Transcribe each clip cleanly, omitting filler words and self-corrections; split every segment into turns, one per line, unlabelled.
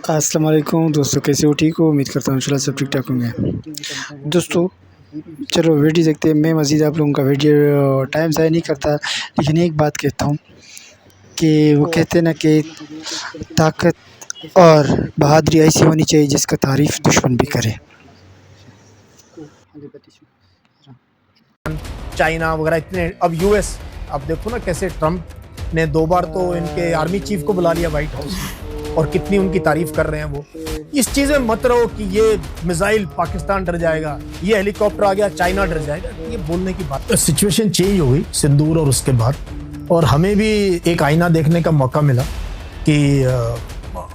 अस्सलाम वालेकुम दोस्तों, कैसे हो? ठीक हो? उम्मीद करता हूँ इंशाल्लाह सब ठीक ठाक होंगे। दोस्तों चलो वीडियो देखते हैं। मैं मज़ीद आप लोगों का वीडियो टाइम ज़ाया नहीं करता, लेकिन एक बात कहता हूँ कि वो कहते हैं ना कि ताकत और बहादुरी ऐसी होनी चाहिए जिसका तारीफ़ दुश्मन भी करे।
चाइना वगैरह इतने, अब यूएस, अब देखो ना कैसे ट्रम्प ने 2 बार तो इनके आर्मी चीफ को बुला लिया व्हाइट हाउस में, और कितनी उनकी तारीफ कर रहे हैं वो। इस चीज में मत रहो कि ये मिसाइल पाकिस्तान डर जाएगा, ये हेलीकॉप्टर आ गया चाइना डर जाएगा, ये बोलने की बात। सिचुएशन चेंज हो गई सिंदूर और उसके बाद, और हमें भी एक आईना देखने का मौका मिला कि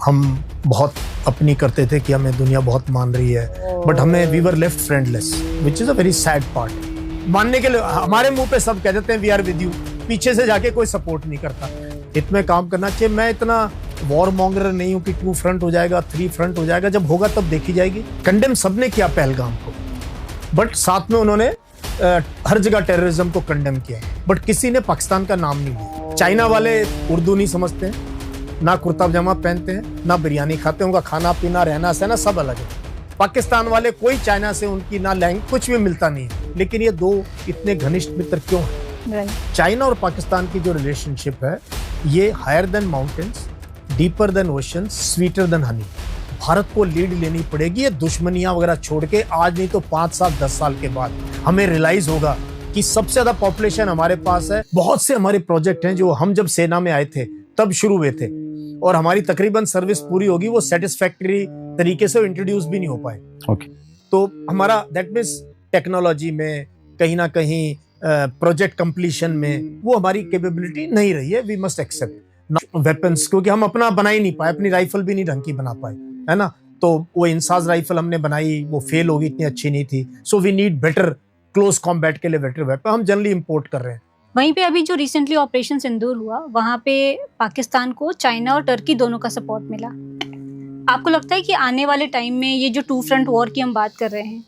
हम बहुत अपनी करते थे कि हमें दुनिया बहुत मान रही है, बट हमें we were left friendless, which is a very sad part. मानने के लिए हमारे मुंह पे सब कह देते हैं वी आर विद यू, पीछे से जाके कोई सपोर्ट नहीं करता। इतने काम करना चाहिए। मैं इतना वॉर मॉन्गर नहीं हूं कि 2 फ्रंट हो जाएगा, 3 फ्रंट हो जाएगा, जब होगा तब देखी जाएगी। कंडेम सबने किया पहलगाम को, बट साथ में उन्होंने हर जगह टेररिज्म को कंडेम किया, बट किसी ने पाकिस्तान का नाम नहीं लिया। चाइना वाले उर्दू नहीं समझते हैं, ना कुर्ता पजामा पहनते हैं, ना बिरयानी खाते, उनका खाना पीना रहना सहना सब अलग है। पाकिस्तान वाले कोई चाइना से उनकी ना लैंग्वेज कुछ भी मिलता नहीं है, लेकिन ये दो इतने घनिष्ठ मित्र क्यों हैं? चाइना और पाकिस्तान की जो रिलेशनशिप है ये higher than mountains, deeper than oceans, sweeter than honey. Bharat को लीड लेनी पड़ेगी, ये दुश्मनियां वगैरह छोड़ के। आज नहीं तो 5 साल 10 साल के बाद हमें रियलाइज होगा कि सबसे ज्यादा पॉपुलेशन हमारे पास है। बहुत से हमारे प्रोजेक्ट हैं जो हम जब सेना में आए थे तब शुरू हुए थे, और हमारी तकरीबन सर्विस पूरी होगी, वो सेटिस्फैक्टरी तरीके से इंट्रोड्यूस भी नहीं हो पाए। तो हमारा दैट मीन्स टेक्नोलॉजी में कहीं ना कहीं प्रोजेक्ट कंप्लीशन में वो हमारी कैपेबिलिटी नहीं रही है। वी मस्ट एक्सेप्ट वेपन्स, क्योंकि हम अपना बना ही नहीं पाए, अपनी राइफल भी नहीं ढंग की बना पाए, है ना। तो वो इंसाज राइफल हमने बनाई, वो फेल होगी, इतनी अच्छी नहीं थी। So we need better close combat के लिए बेटर वेपन, हम जनरली इंपोर्ट कर रहे हैं।
वहीं पे अभी जो रिसेंटली ऑपरेशन सिंदूर हुआ, वहां पे पाकिस्तान को चाइना और टर्की दोनों का सपोर्ट मिला। आपको लगता है कि आने वाले टाइम में ये जो 2 फ्रंट वॉर की हम बात कर रहे हैं,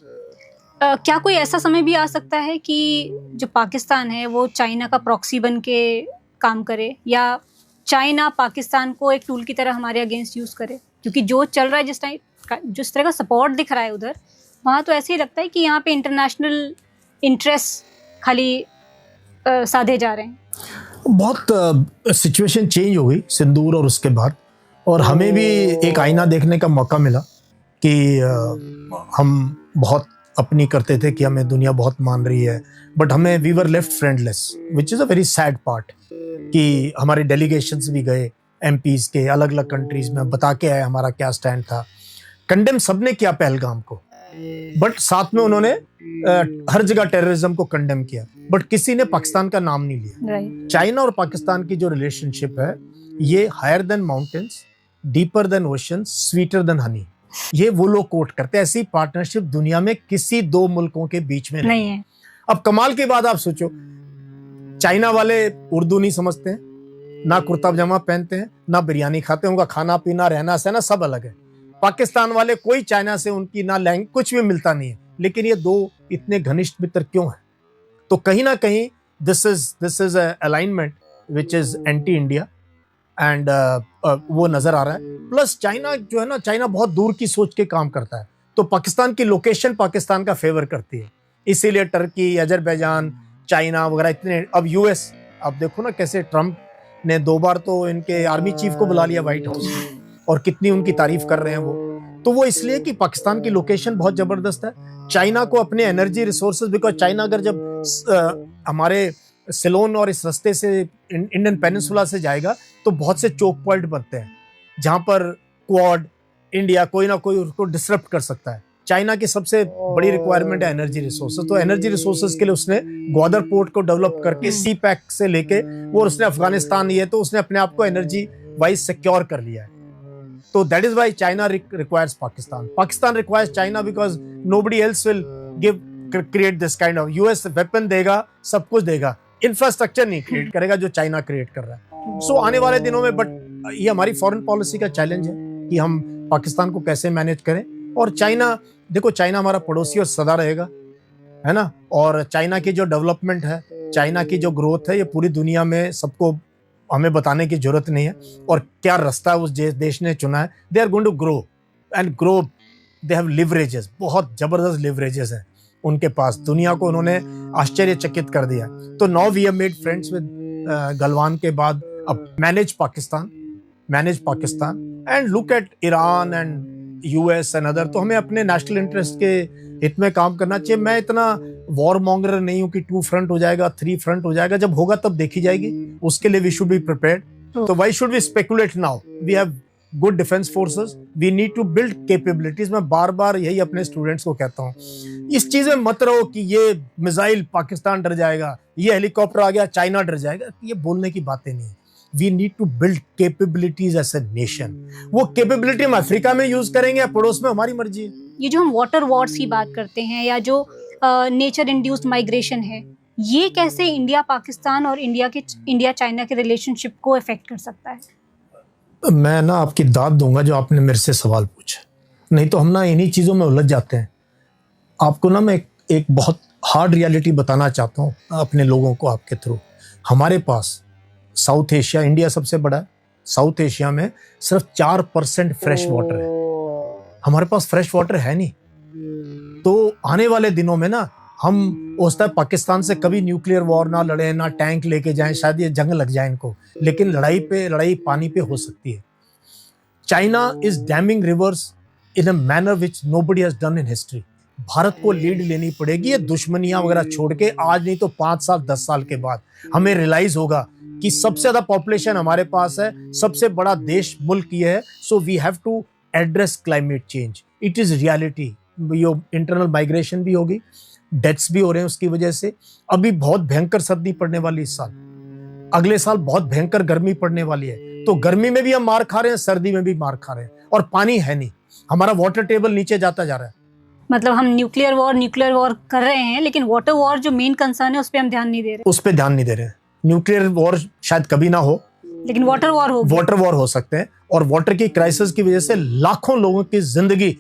क्या कोई ऐसा समय भी आ सकता है कि जो पाकिस्तान है वो चाइना का प्रॉक्सी बन के काम करे, या चाइना पाकिस्तान को एक टूल की तरह हमारे अगेंस्ट यूज करे? क्योंकि जो चल रहा है, जिस तरह का सपोर्ट दिख रहा है उधर, वहाँ तो ऐसे ही लगता है कि यहाँ पे इंटरनेशनल इंटरेस्ट खाली साधे जा रहे हैं।
बहुत सिचुएशन चेंज हो गई सिंदूर और उसके बाद, और हमें भी एक आईना देखने का मौका मिला कि हम बहुत अपनी करते थे कि हमें दुनिया बहुत मान रही है, बट हमें we were left friendless, which is a very sad part. कि हमारे डेलीगेशंस भी गए एमपीज के अलग अलग कंट्रीज में, बता के आए हमारा क्या स्टैंड था। कंडेम सबने किया पहलगाम को, बट साथ में उन्होंने हर जगह टेररिज्म को कंडेम किया, बट किसी ने पाकिस्तान का नाम नहीं लिया। चाइना और पाकिस्तान की जो रिलेशनशिप है ये higher than mountains, deeper than oceans, sweeter than honey, ये वो लोग कोट करते हैं। ऐसी पार्टनरशिप दुनिया में किसी 2 मुल्कों के बीच में नहीं है। अब कमाल की बात आप सोचो, चाइना वाले उर्दू नहीं समझते हैं, ना कुर्ता पजामा पहनते हैं, ना बिरयानी खाते, उनका खाना पीना रहना सहना सब अलग है। पाकिस्तान वाले कोई चाइना से उनकी ना लैंग्वेज कुछ भी मिलता नहीं है, लेकिन ये दो इतने घनिष्ठ मित्र क्यों हैं? तो कहीं ना कहीं this is alignment which is anti India, and वो नजर आ रहा है। प्लस चाइना जो है ना, चाइना बहुत दूर की सोच के काम करता है, तो पाकिस्तान की लोकेशन पाकिस्तान का फेवर करती है, इसीलिए टर्की, अजरबैजान, चाइना वगैरह इतने, अब यूएस, अब देखो ना कैसे ट्रम्प ने 2 बार तो इनके आर्मी चीफ को बुला लिया व्हाइट हाउस में, और कितनी उनकी तारीफ कर रहे हैं वो। तो वो इसलिए कि पाकिस्तान की लोकेशन बहुत जबरदस्त है। चाइना को अपने एनर्जी रिसोर्सेज, बिकॉज चाइना अगर जब हमारे सिलोन और इस रास्ते से इंडियन पेनिनसुला से जाएगा तो बहुत से चोक पॉइंट बनते हैं जहां पर क्वाड इंडिया कोई ना कोई उसको डिसरप्ट कर सकता है। चाइना की सबसे बड़ी रिक्वायरमेंट है एनर्जी रिसोर्सेज, तो एनर्जी रिसोर्सेज के लिए उसने ग्वादर पोर्ट को डेवलप करके सी पैक से लेके वो उसने अफगानिस्तान ये, तो उसने अपने आप को एनर्जी वाइज सिक्योर कर लिया है। तो that is why China requires Pakistan, Pakistan requires China, because nobody else will give create this kind of. US weapon देगा, सब कुछ देगा, इंफ्रास्ट्रक्चर नहीं क्रिएट करेगा जो चाइना क्रिएट कर रहा है। सो आने वाले दिनों में, बट ये हमारी फॉरेन पॉलिसी का चैलेंज है कि हम पाकिस्तान को कैसे मैनेज करें। और चाइना, देखो चाइना हमारा पड़ोसी और सदा रहेगा, है ना। और चाइना की जो डेवलपमेंट है, चाइना की जो ग्रोथ है, ये पूरी दुनिया में सबको हमें बताने की जरूरत नहीं है। और क्या रास्ता उस देश ने चुना है, they are going to grow and grow, they have leverages, बहुत जबरदस्त लिवरेजेस हैं उनके पास, दुनिया को उन्होंने आश्चर्यचकित कर दिया। तो now we have made friends with Galwan के बाद अब manage Pakistan and look at Iran and US and other. तो हमें अपने नेशनल इंटरेस्ट के हित में काम करना चाहिए। मैं इतना वॉर मॉन्गर नहीं हूं कि 2 फ्रंट हो जाएगा, 3 फ्रंट हो जाएगा, जब होगा तब देखी जाएगी, उसके लिए वी शुड बी प्रिपेयर्ड। तो why should we speculate now, we have good defence forces, we need to build capabilities. मैं बार बार यही अपने स्टूडेंट्स को कहता हूँ, इस चीज में मत रहो कि ये मिसाइल पाकिस्तान डर जाएगा, ये हेलीकॉप्टर आ गया चाइना डर जाएगा, ये बोलने की बातें नहीं है। We need to build capabilities as a nation. वो कैपेबिलिटी हम अफ्रीका में यूज करेंगे या पड़ोस में, हमारी मर्जी है।
ये जो हम वाटर वॉर्स की बात करते हैं या जो नेचर इंड्यूस्ड माइग्रेशन है, ये कैसे इंडिया पाकिस्तान और इंडिया चाइना के रिलेशनशिप को इफेक्ट कर सकता है?
मैं ना आपकी दाद दूंगा जो आपने मेरे से सवाल पूछा, नहीं तो हम ना इन्हीं चीज़ों में उलझ जाते हैं। आपको ना मैं एक बहुत हार्ड रियलिटी बताना चाहता हूँ अपने लोगों को आपके थ्रू। हमारे पास साउथ एशिया, इंडिया सबसे बड़ा है, साउथ एशिया में सिर्फ 4% फ्रेश वाटर है। हमारे पास फ्रेश वाटर है नहीं। तो आने वाले दिनों में ना हम हो सकता है पाकिस्तान से कभी न्यूक्लियर वॉर ना लड़े, ना टैंक लेके जाएं, शायद ये जंग लग जाए इनको, लेकिन लड़ाई पानी पे हो सकती है। China is damming reverse in a manner which nobody has done in history. Bharat को लीड लेनी पड़ेगी, ये दुश्मनियां वगैरह छोड़ के, आज नहीं तो 5 साल 10 साल के बाद हमें रियलाइज होगा कि सबसे ज्यादा पॉपुलेशन हमारे पास है, सबसे बड़ा देश मुल्क ये है। So we have to address climate change, it is reality. ये इंटरनल माइग्रेशन भी होगी, डेथ्स भी हो रहे हैं उसकी वजह से। अभी बहुत भयंकर सर्दी पड़ने वाली इस साल, अगले साल बहुत भयंकर गर्मी पड़ने वाली है। तो गर्मी में भी हम मार खा रहे हैं, सर्दी में भी मार खा रहे हैं, और पानी है नहीं। हमारा वाटर टेबल नीचे जाता जा रहा है।
मतलब हम न्यूक्लियर वॉर कर रहे हैं, लेकिन वाटर वॉर जो मेन कंसर्न है उस पर हम ध्यान नहीं दे रहे।
उस पर ध्यान नहीं दे रहे हैं। न्यूक्लियर वॉर शायद कभी ना हो,
लेकिन वाटर वॉर हो
सकते हैं, और वाटर की क्राइसिस की वजह से लाखों लोगों की जिंदगी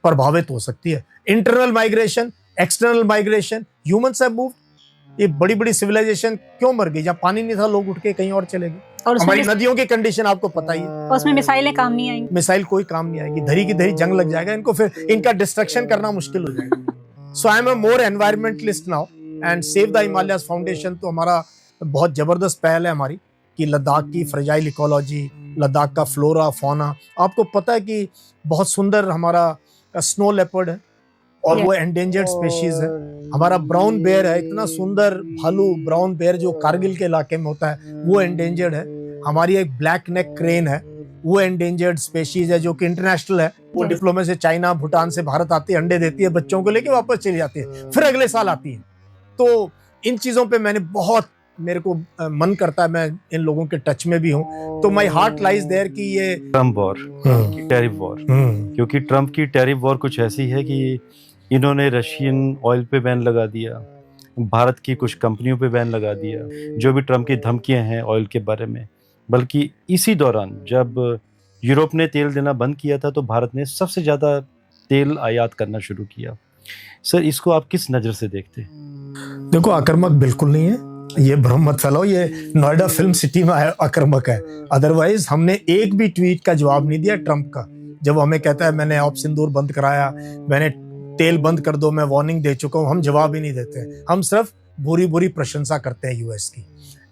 प्रभावित हो सकती है। Internal migration, external migration, humans have moved. ये बड़ी बड़ी सिविलाइजेशन क्यों मर गई? जहाँ पानी नहीं था लोग उठ के कहीं और चले गए। और हमारी नदियों की कंडीशन आपको पता ही है।
और उसमें मिसाइलें काम नहीं आएंगी।
मिसाइल कोई काम नहीं आएगी, धरी की धरी जंग लग जाएगा इनको, फिर इनका डिस्ट्रक्शन करना मुश्किल हो जाएगा। So I am a more environmentalist now, and save the Himalayas foundation तो हमारा बहुत जबरदस्त पहल है हमारी, कि लद्दाख की फ्रेजाइल इकोलॉजी, लद्दाख का फ्लोरा फौना। आपको पता है कि बहुत सुंदर हमारा स्नो लेपर्ड है, और वो एंडेंजर्ड स्पीशीज है। हमारा ब्राउन बेयर है, इतना सुंदर भालू ब्राउन बेयर जो कारगिल के इलाके में होता है, वो एंडेंजर्ड है। हमारी एक ब्लैक नेक क्रेन है, वो एंडेंजर्ड स्पीशीज है, जो कि इंटरनेशनल है। वो डिप्लोमे से चाइना भूटान से भारत आती है, अंडे देती है, बच्चों को लेके वापस चली जाती है, फिर अगले साल आती है। तो इन चीजों पे मैंने बहुत, मेरे को मन करता है, मैं इन लोगों के टच में भी हूँ। तो माई हार्ट लाइज देयर कि ये
ट्रम्प वॉर, टैरिफ वॉर, क्योंकि ट्रम्प की टैरिफ वॉर कुछ ऐसी है कि इन्होंने रशियन ऑयल पे बैन लगा दिया, भारत की कुछ कंपनियों पे बैन लगा दिया, जो भी ट्रम्प की धमकियां हैं ऑयल के बारे में। बल्कि इसी दौरान जब यूरोप ने तेल देना बंद किया था, तो भारत ने सबसे ज़्यादा तेल आयात करना शुरू किया। सर, इसको आप किस नज़र से देखते हैं?
देखो, आक्रामक बिल्कुल नहीं है, ये भ्रम मत फैलाओ, ये नोएडा फिल्म सिटी में आक्रामक है। अदरवाइज हमने एक भी ट्वीट का जवाब नहीं दिया ट्रम्प का। जब हमें कहता है मैंने ऑप सिंदूर बंद कराया, मैंने तेल बंद कर दो, मैं वार्निंग दे चुका हूं, हम जवाब ही नहीं देते। हम सिर्फ बुरी बुरी प्रशंसा करते हैं यूएस की।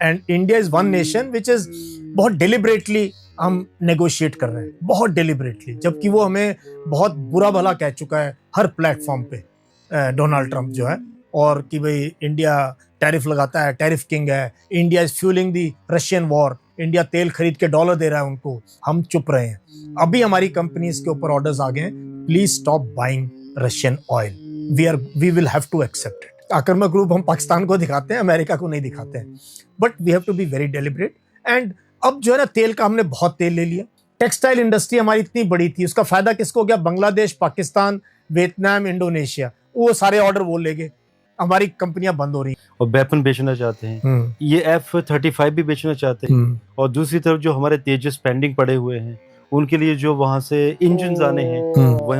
And India is one nation which is बहुत डिलिबरेटली हम नेगोशिएट कर रहे हैं, बहुत डिलिबरेटली, जबकि वो हमें बहुत बुरा भला कह चुका है हर प्लेटफॉर्म पे, डोनाल्ड ट्रम्प जो है, और कि भाई इंडिया टैरिफ लगाता है, टैरिफ किंग है, India is fuelling the Russian war, India तेल खरीद के डॉलर दे रहा है उनको। हम चुप रहे हैं। अभी हमारी कंपनीज के ऊपर ऑर्डर्स आ गए, please stop buying Russian oil, we will have to accept it. आक्रामक रूप हम पाकिस्तान को दिखाते हैं, अमेरिका को नहीं दिखाते हैं, but we have to be very deliberate. And अब जो है ना, तेल का हमने बहुत तेल ले लिया। टेक्सटाइल इंडस्ट्री हमारी इतनी बड़ी थी, उसका फायदा किसको गया? बांग्लादेश, पाकिस्तान, वियतनाम, इंडोनेशिया, वो सारे ऑर्डर वो ले गए, हमारी कंपनियां बंद हो रही।
और वेपन बेचना चाहते हैं, ये F-35 भी बेचना चाहते हैं, और दूसरी तरफ जो हमारे तेजस पेंडिंग पड़े हुए हैं, उनके लिए जो वहां से इंजन आने हैं,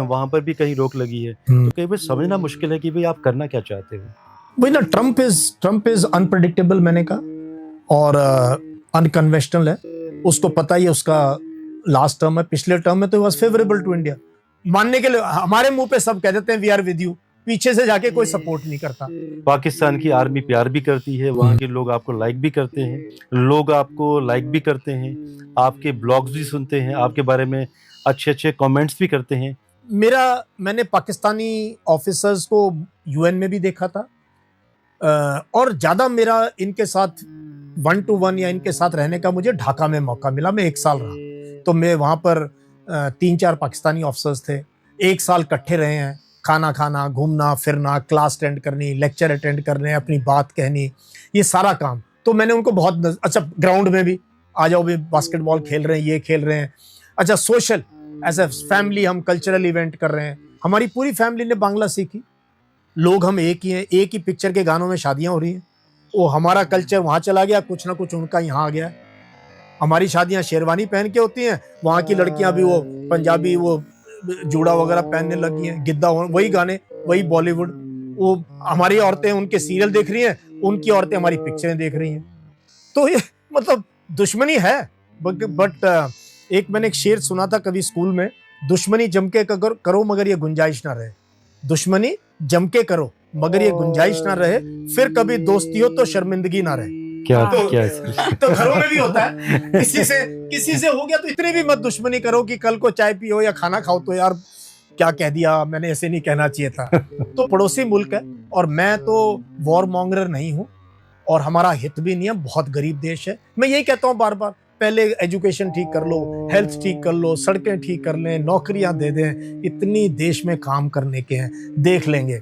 वहां पर भी कहीं रोक लगी है। तो कई बार समझना मुश्किल है कि भाई आप करना क्या चाहते हो।
वही ना, ट्रम्प इज अनप्रेडिक्टेबल, मैंने कहा। और अनकन्वेंशनल है, उसको पता ही है उसका लास्ट टर्म है, पिछले टर्म में तो वाज फेवरेबल टू इंडिया। मानने के लिए हमारे मुंह पे सब कह देते हैं वी आर विद यू, पीछे से जाके कोई सपोर्ट नहीं करता।
पाकिस्तान की आर्मी प्यार भी करती है, वहाँ के लोग आपको लाइक भी करते हैं, लोग आपको लाइक भी करते हैं, आपके ब्लॉग्स भी सुनते हैं, आपके बारे में अच्छे अच्छे कमेंट्स भी करते हैं।
मैंने पाकिस्तानी ऑफिसर्स को यूएन में भी देखा था, और ज्यादा मेरा इनके साथ 1-to-1 या इनके साथ रहने का मुझे ढाका में मौका मिला। मैं 1 साल रहा, तो मैं वहां पर 3-4 पाकिस्तानी ऑफिसर्स थे, 1 साल इकट्ठे रहे हैं, खाना खाना, घूमना फिरना, क्लास अटेंड करनी, लेक्चर अटेंड करने, अपनी बात कहनी, ये सारा काम। तो मैंने उनको बहुत अच्छा, ग्राउंड में भी आ जाओ, भी बास्केटबॉल खेल रहे हैं, ये खेल रहे हैं, अच्छा सोशल एज ए फैमिली हम कल्चरल इवेंट कर रहे हैं। हमारी पूरी फैमिली ने बांग्ला सीखी, लोग हम एक ही हैं, एक ही पिक्चर के गानों में शादियां हो रही हैं। वो हमारा कल्चर वहाँ चला गया, कुछ ना कुछ उनका यहाँ आ गया। हमारी शादियां शेरवानी पहन के होती हैं, वहाँ की लड़कियां भी वो पंजाबी वो जूड़ा वगैरह पहनने लगी हैं, गिद्दा, वही गाने, वही बॉलीवुड। वो हमारी औरतें उनके सीरियल देख रही हैं, उनकी औरतें हमारी पिक्चरें देख रही हैं। तो ये मतलब दुश्मनी है, बट एक मैंने एक शेर सुना था कभी स्कूल में, दुश्मनी जम के करो मगर ये गुंजाइश ना रहे। दुश्मनी जम के करो मगर ये गुंजाइश ना रहे, फिर कभी दोस्ती हो तो शर्मिंदगी ना रहे।
क्या
तो,
क्या
तो घरों में भी होता है, किसी से हो गया तो इतनी भी मत दुश्मनी करो कि कल को चाय पियो या खाना खाओ तो यार क्या कह दिया, मैंने ऐसे नहीं कहना चाहिए था। तो पड़ोसी मुल्क है, और मैं तो वॉर मॉन्गरर नहीं हूँ, और हमारा हित भी नहीं है, बहुत गरीब देश है। मैं यही कहता हूँ बार बार, पहले एजुकेशन ठीक कर लो, हेल्थ ठीक कर लो, सड़कें ठीक कर लें, नौकरियां दे दें, इतनी देश में काम करने के हैं, देख लेंगे।